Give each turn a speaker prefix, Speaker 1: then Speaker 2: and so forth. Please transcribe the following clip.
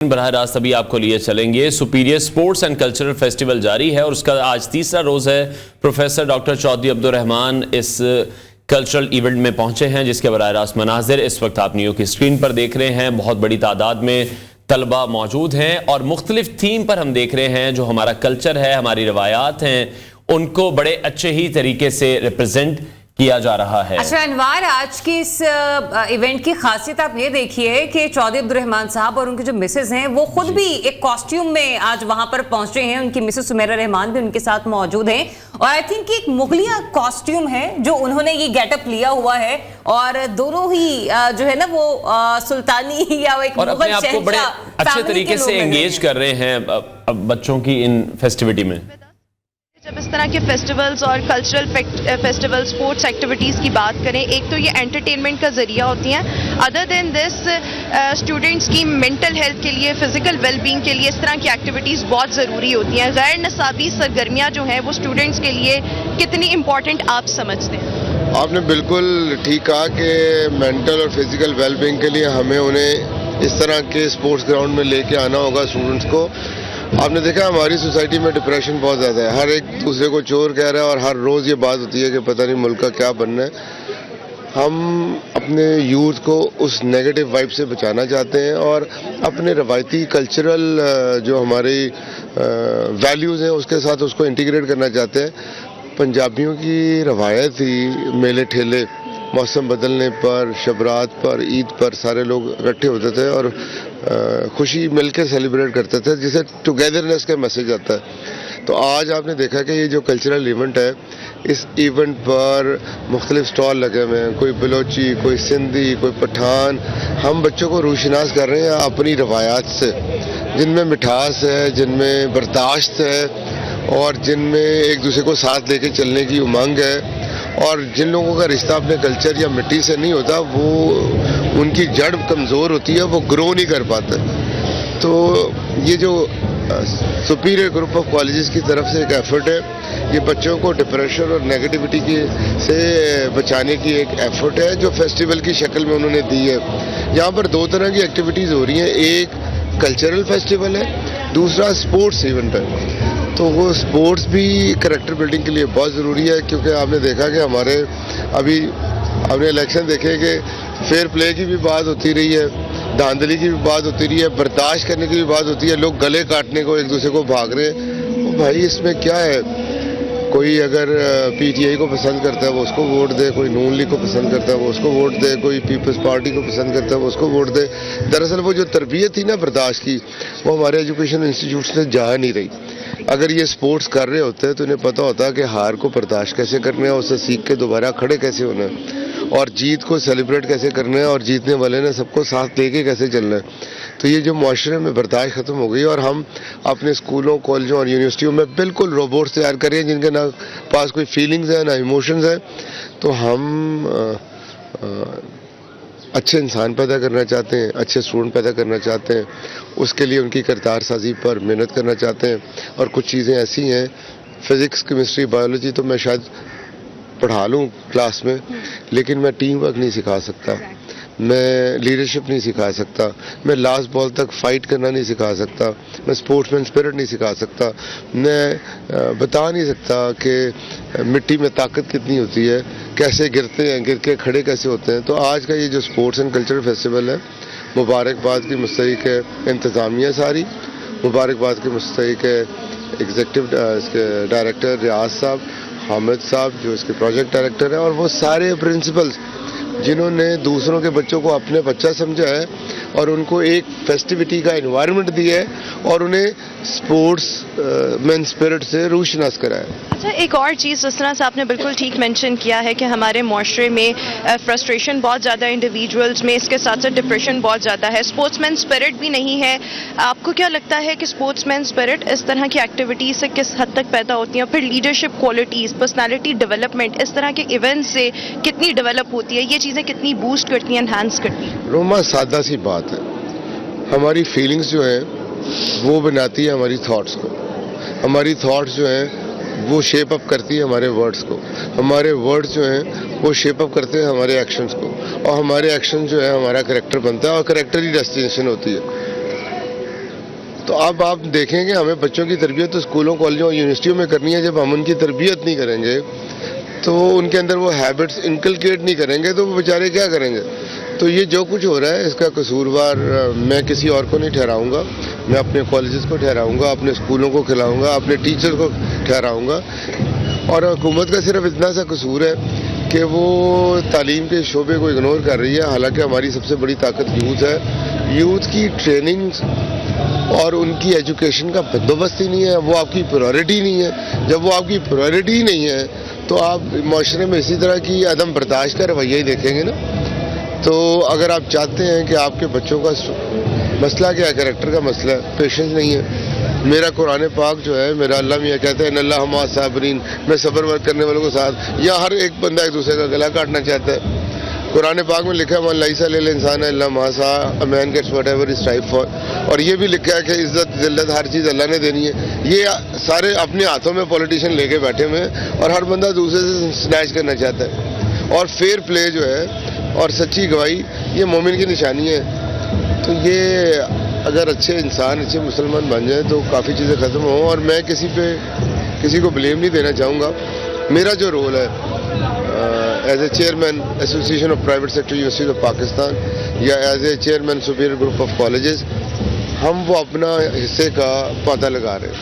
Speaker 1: براہ راست ابھی آپ کو لیے چلیں گے. Superior sports and cultural festival جاری ہے اور اس کا آج تیسرا روز ہے. پروفیسر ڈاکٹر چودھری عبدالرحمان اس کلچرل ایونٹ میں پہنچے ہیں جس کے براہ راست مناظر اس وقت آپ نیو کی اسکرین پر دیکھ رہے ہیں. بہت بڑی تعداد میں طلبہ موجود ہیں اور مختلف تھیم پر ہم دیکھ رہے ہیں. جو ہمارا کلچر ہے, ہماری روایات ہیں, ان کو بڑے اچھے ہی طریقے سے ریپرزینٹ کیا جا رہا ہے.
Speaker 2: اچھا انوار, آج کی اس ایونٹ کی خاصیت آپ یہ دیکھیے کہ چودھری عبدالرحمان صاحب اور ان کے جو مسز ہیں وہ خود بھی ایک کاسٹیوم میں آج وہاں پر پہنچے ہیں. ان کی مسز سمیرہ رحمان بھی ان کے ساتھ موجود ہیں اور آئی تھنک ایک مغلیہ کاسٹیوم ہے جو انہوں نے یہ گیٹ اپ لیا ہوا ہے اور دونوں ہی جو ہے نا وہ سلطانی یا ایک مغل
Speaker 1: شہنشاہ کو بڑے اچھے طریقے سے انگیج کر رہے ہیں بچوں کی ان فیسٹیوٹی میں.
Speaker 3: جب اس طرح کے فیسٹیولز اور کلچرل فیسٹیول سپورٹس ایکٹیویٹیز کی بات کریں, ایک تو یہ انٹرٹینمنٹ کا ذریعہ ہوتی ہیں. ادر دین دس اسٹوڈنٹس کی مینٹل ہیلتھ کے لیے, فزیکل ویل بینگ کے لیے اس طرح کی ایکٹیویٹیز بہت ضروری ہوتی ہیں. غیر نصابی سرگرمیاں جو ہیں وہ اسٹوڈنٹس کے لیے کتنی امپورٹنٹ آپ سمجھتے ہیں؟
Speaker 4: آپ نے بالکل ٹھیک کہا کہ مینٹل اور فزیکل ویل بینگ کے لیے ہمیں انہیں اس طرح کے اسپورٹس گراؤنڈ میں لے کے آنا ہوگا اسٹوڈنٹس کو. آپ نے دیکھا ہماری سوسائٹی میں ڈپریشن بہت زیادہ ہے, ہر ایک دوسرے کو چور کہہ رہا ہے اور ہر روز یہ بات ہوتی ہے کہ پتہ نہیں ملک کا کیا بننا ہے. ہم اپنے یوتھ کو اس نیگیٹو وائب سے بچانا چاہتے ہیں اور اپنے روایتی کلچرل جو ہماری ویلیوز ہیں اس کے ساتھ اس کو انٹیگریٹ کرنا چاہتے ہیں. پنجابیوں کی روایت تھی میلے ٹھیلے, موسم بدلنے پر, شبرات پر, عید پر سارے لوگ اکٹھے ہوتے تھے اور خوشی مل کے سیلیبریٹ کرتے تھے جسے ٹوگیدرنیس کا میسج آتا ہے. تو آج آپ نے دیکھا کہ یہ جو کلچرل ایونٹ ہے, اس ایونٹ پر مختلف سٹال لگے ہوئے ہیں, کوئی بلوچی, کوئی سندھی, کوئی پٹھان. ہم بچوں کو روشناس کر رہے ہیں اپنی روایات سے, جن میں مٹھاس ہے, جن میں برداشت ہے اور جن میں ایک دوسرے کو ساتھ لے کے چلنے کی امنگ ہے. اور جن لوگوں کا رشتہ اپنے کلچر یا مٹی سے نہیں ہوتا, وہ ان کی جڑ کمزور ہوتی ہے, وہ گرو نہیں کر پاتے. تو یہ جو سپیریئر گروپ آف کالجز کی طرف سے ایک ایفرٹ ہے, یہ بچوں کو ڈپریشن اور نیگیٹیوٹی سے بچانے کی ایک ایفرٹ ہے جو فیسٹیول کی شکل میں انہوں نے دی ہے. یہاں پر دو طرح کی ایکٹیویٹیز ہو رہی ہیں, ایک کلچرل فیسٹیول ہے, دوسرا سپورٹس ایونٹ ہے. تو وہ سپورٹس بھی کریکٹر بلڈنگ کے لیے بہت ضروری ہے, کیونکہ آپ نے دیکھا کہ ہمارے ابھی آپ نے الیکشن دیکھے کہ فیئر پلے کی بھی بات ہوتی رہی ہے, دھاندلی کی بھی بات ہوتی رہی ہے, برداشت کرنے کی بھی بات ہوتی ہے. لوگ گلے کاٹنے کو ایک دوسرے کو بھاگ رہے ہیں. بھائی اس میں کیا ہے, کوئی اگر پی ٹی آئی کو پسند کرتا ہے وہ اس کو ووٹ دے, کوئی نون لیگ کو پسند کرتا ہے وہ اس کو ووٹ دے, کوئی پیپلز پارٹی کو پسند کرتا ہے وہ اس کو ووٹ دے. دراصل وہ جو تربیت تھی نا برداشت کی, وہ ہمارے ایجوکیشن انسٹیٹیوٹس سے جا نہیں رہی. اگر یہ سپورٹس کر رہے ہوتے تو انہیں پتہ ہوتا کہ ہار کو برداشت کیسے کرنا ہے, اسے سیکھ کے دوبارہ کھڑے کیسے ہونا ہے, اور جیت کو سیلیبریٹ کیسے کرنا ہے, اور جیتنے والے نے سب کو ساتھ لے کے کیسے چلنا ہے. تو یہ جو معاشرے میں برداشت ختم ہو گئی اور ہم اپنے اسکولوں, کالجوں اور یونیورسٹیوں میں بالکل روبوٹس تیار کر رہے ہیں جن کے نہ پاس کوئی فیلنگز ہیں نہ ایموشنز ہیں. تو ہم اچھے انسان پیدا کرنا چاہتے ہیں, اچھے اسٹوڈنٹ پیدا کرنا چاہتے ہیں, اس کے لیے ان کی کردار سازی پر محنت کرنا چاہتے ہیں. اور کچھ چیزیں ایسی ہیں, فزکس, کیمسٹری, بایولوجی تو میں شاید پڑھا لوں کلاس میں, لیکن میں ٹیم ورک نہیں سکھا سکتا, میں لیڈرشپ نہیں سکھا سکتا, میں لاسٹ بال تک فائٹ کرنا نہیں سکھا سکتا, میں اسپورٹس مین اسپرٹ نہیں سکھا سکتا, میں بتا نہیں سکتا کہ مٹی میں طاقت کتنی ہوتی ہے, کیسے گرتے ہیں, گر کے کھڑے کیسے ہوتے ہیں. تو آج کا یہ جو اسپورٹس اینڈ کلچرل فیسٹیول ہے, مبارکباد کی مستحق ہے انتظامیہ ساری, مبارکباد کی مستحق ہے ایگزیکٹو ڈائریکٹر ریاض صاحب, حامد صاحب جو اس کے پروجیکٹ ڈائریکٹر ہیں, اور وہ سارے پرنسپلز جنہوں نے دوسروں کے بچوں کو اپنے بچہ سمجھا ہے اور ان کو ایک فیسٹیوٹی کا انوائرمنٹ دیا ہے اور انہیں سپورٹس مین اسپرٹ سے روشناس کرایا.
Speaker 3: اچھا, ایک اور چیز جس طرح سے آپ نے بالکل ٹھیک مینشن کیا ہے کہ ہمارے معاشرے میں فرسٹریشن بہت زیادہ انڈیویجولز میں, اس کے ساتھ ساتھ ڈپریشن بہت زیادہ ہے, اسپورٹس مین اسپرٹ بھی نہیں ہے. آپ کو کیا لگتا ہے کہ اسپورٹس مین اسپرٹ اس طرح کی ایکٹیویٹیز سے کس حد تک پیدا ہوتی ہیں, پھر لیڈرشپ کوالٹیز, پرسنالٹی ڈیولپمنٹ اس طرح کے ایونٹ سے کتنی ڈیولپ ہوتی ہے, یہ چیزیں کتنی بوسٹ کرتی ہیں, انہانس کرتی ہیں؟
Speaker 4: روما سادہ سی بات ہے, ہماری فیلنگز جو ہیں وہ بناتی ہے ہماری تھاٹس کو, ہماری تھاٹس جو ہیں وہ شیپ اپ کرتی ہے ہمارے ورڈز کو, ہمارے ورڈز جو ہیں وہ شیپ اپ کرتے ہیں ہمارے ایکشنز کو, اور ہمارے ایکشن جو ہے ہمارا کریکٹر بنتا ہے, اور کریکٹر ہی ڈیسٹینیشن ہوتی ہے. تو اب آپ دیکھیں گے ہمیں بچوں کی تربیت تو اسکولوں کالجوں اور یونیورسٹیوں میں کرنی ہے. جب ہم ان کی تربیت نہیں کریں گے تو ان کے اندر وہ ہیبٹس انکلکیٹ نہیں کریں گے تو وہ بیچارے کیا کریں گے. تو یہ جو کچھ ہو رہا ہے اس کا قصوروار میں کسی اور کو نہیں ٹھہراؤں گا. میں اپنے کالجز کو ٹھہراؤں گا, اپنے اسکولوں کو کھلاؤں گا, اپنے ٹیچر کو ٹھہراؤں گا. اور حکومت کا صرف اتنا سا قصور ہے کہ وہ تعلیم کے شعبے کو اگنور کر رہی ہے. حالانکہ ہماری سب سے بڑی طاقت یوتھ ہے. یوتھ کی ٹریننگ اور ان کی ایجوکیشن کا بندوبست ہی نہیں ہے. وہ آپ کی پرائرٹی نہیں ہے. جب وہ آپ کی پرائرٹی ہی نہیں ہے تو آپ معاشرے میں اسی طرح کی عدم برداشت کا رویہ ہی دیکھیں گے نا. تو اگر آپ چاہتے ہیں کہ آپ کے بچوں کا مسئلہ کیا ہے, کریکٹر کا مسئلہ ہے, پیشنس نہیں ہے. میرا قرآن پاک جو ہے, میرا اللہ میاں کہتا ہے ان اللہ مع الصابرین, میں صبر ورک کرنے والوں کے ساتھ. یا ہر ایک بندہ ایک دوسرے کا گلا کاٹنا چاہتا ہے. قرآن پاک میں لکھا ہے من لیس للانسان الا ما سعى, a man gets whatever he strives for. اور یہ بھی لکھا ہے کہ عزت ذلت ہر چیز اللہ نے دینی ہے. یہ سارے اپنے ہاتھوں میں پولیٹیشین لے کے بیٹھے ہوئے ہیں اور ہر بندہ دوسرے سے سنیچ کرنا چاہتا ہے. اور فیئر پلے جو ہے اور سچی گواہی یہ مومن کی نشانی ہے. تو یہ اگر اچھے انسان اچھے مسلمان بن جائیں تو کافی چیزیں ختم ہوں. اور میں کسی کو بلیم نہیں دینا چاہوں گا. میرا جو رول ہے as a chairman association of private sector universities of Pakistan یا as a chairman superior group of colleges, ہم وہ اپنا حصے کا پتہ لگا رہے ہیں.